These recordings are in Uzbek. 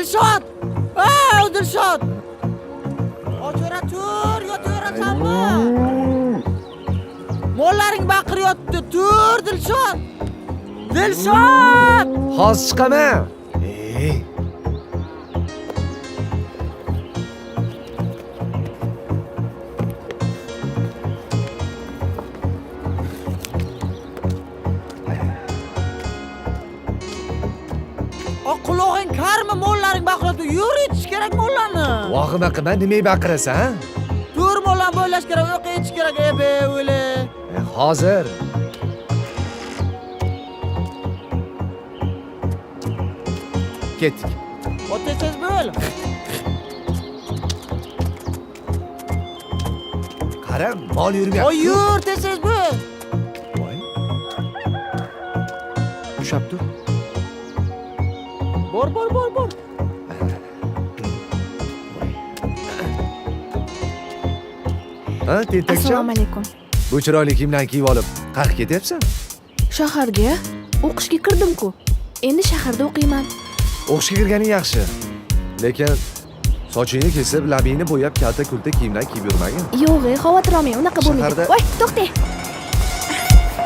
Dilshod! Dilshod! Ochora tur, yotaverasanmi? Mollaring baqiryapti. Tur, Dilshod! Dilshod! Hozir chiqaman. Qulog'ing karmi? Mollaring baqiryapti. Yur, etish kerak mollani. Vahima qilma, nimaga baqirasan? Tur, mollani bo'ylash kerak, o'q etish kerak, ebe, o'yle. Hozir. Ketdik. O'tasiz bo'l. Qara, mol yurmayapti. Voy, yur, tesiz bo'l. Voy. Ushab tur. Bor. Ha, tentakcham. Assalomu alaykum. Bu chiroyli kiyimlarni kiyib olib, qayerga ketyapsan? Shaharga o'qishga kirdim-ku. Endi shaharda o'qiyman. O'qishga kirganing yaxshi. Lekin sochingni kesib, labingni bo'yab, kalta-kulta kiyimlar kiyib yurmagin. Yo'q, xavotir olmang, unaqa bo'lmaydi. Voy, to'xta.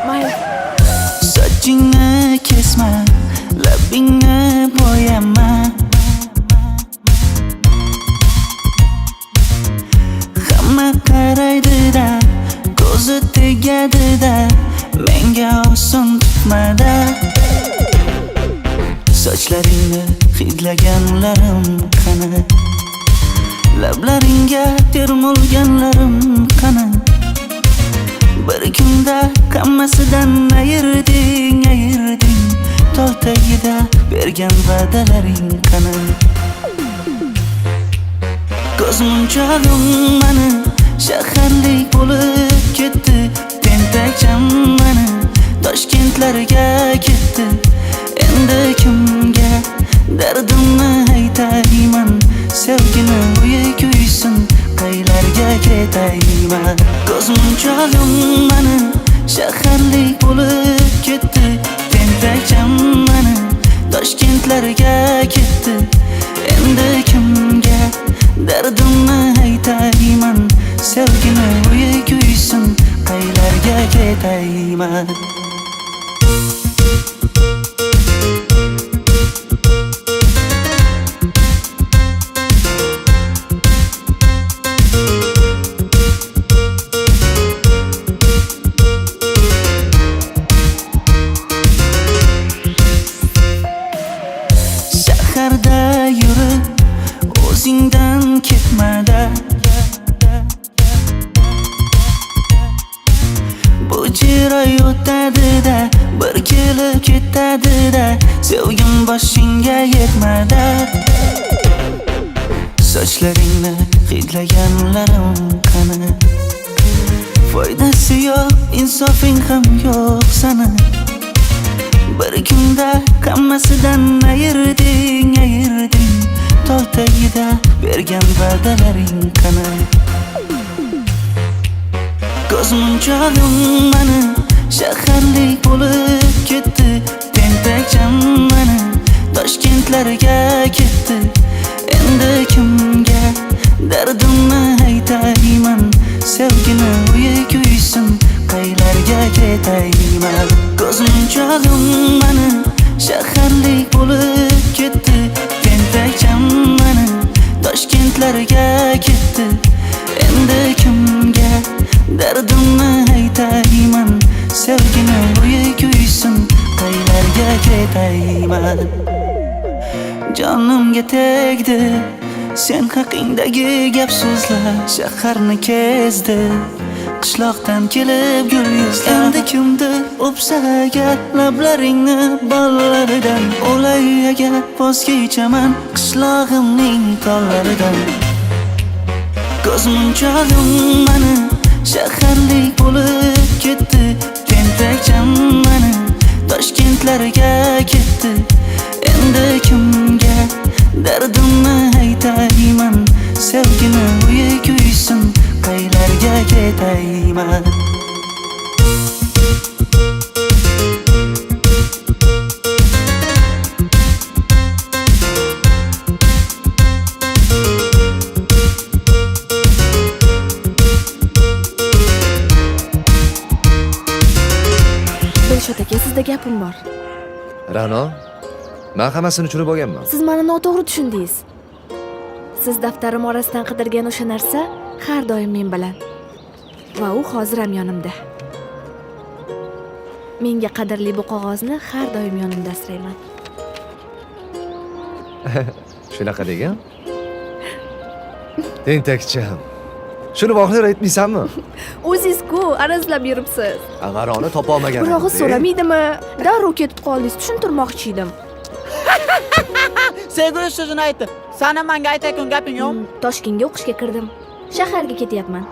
Mayli. Sochingni kesma, labingni bo'yama. Hamma qaraydi-da, ko'zi tegadi-da, menga oson tutmada. Sochlaringni hidlaganlarim qani? Lablaringga termulganlarim qani? Bir kunda hammasidan ayirding. Tol tagida bergan va'dalaring qani? Ko'zmunchog'im mani shaharlik bo'lib ketdi. Tentakcham mani Toshkentlarga ketdi. Endi kimga dardimni aytayman? Sevgini uyi kuysin, qaylarga ketayman? Ko'zmunchog'im mani shaharlik bo'lib ketdi. Tentakcham mani Toshkentlarga ketdi. Endi kimga dardimni aytayman? Sevgini uyi kuysin, qaylarga ketayman? Shaharda yurib, o'zingdan ketmada. Bu chiroy o'tadi-da, bir kelib ketadi-da, sevgim boshingga yetmada. Sochlaringni hidlaganlarim qani? Foydasi yo'q, insofing ham yo'q sana. Bir kunda hammasidan ayirding. Tol tagida bergan va'dalaring qani? Ko'zmunchog'im mani shaharlik bo'lib ketdi. Tentakcham mani Toshkentlarga ketdi. Endi kimga dardimni aytayman? Sevgini uyi kuysin, qaylarga ketayman? Ko'zmunchog'im mani shaharlik bo'lib ketdi. Tentakcham mani Toshkentlarga ketdi. Endi kimga dardimni aytayman? Sevgini uyi kuysin, qaylarga ketayman? Jonimga tegdi sen haqingdagi gap so'zlar. Shaharni kezdi, qishloqdan kelib gul yuzlar. Endi kimdir o'psa agar lablaringni bollaridan, o'lay agar voz kechaman qishlog'imning tollaridan. Ko'zmunchog'im mani shaharlik bo'lib ketdi. Tentakcham mani Toshkentlarga ketdi. Endi kimga dardimni aytayman? Sevgini uyi kuysin, qaylarga ketayman? Dilshod aka, sizda gapim bor. Ra'no, men hammasini tushunib olganman. Siz meni noto'g'ri tushundingiz. Siz daftarim orasidan qidirgan o'sha narsa har doim men bilan. Va u hozir ham yonimda. Menga qadrli bu qog'ozni har doim yonimda asrayman. Shunaqa degan? Tentakcham. Shuni vohir aytmaysanmi? O'zingiz-ku arazlab yuribsiz. Amaroni topa olmagan. Birog'i so'ramaydimi? Darrov ketib qoldingiz, tushuntirmoqchi edim. Sevgili so'zini aytdi. Sana menga aytayotgan gaping yo'q? Toshkentga o'qishga kirdim. Shaharga ketyapman.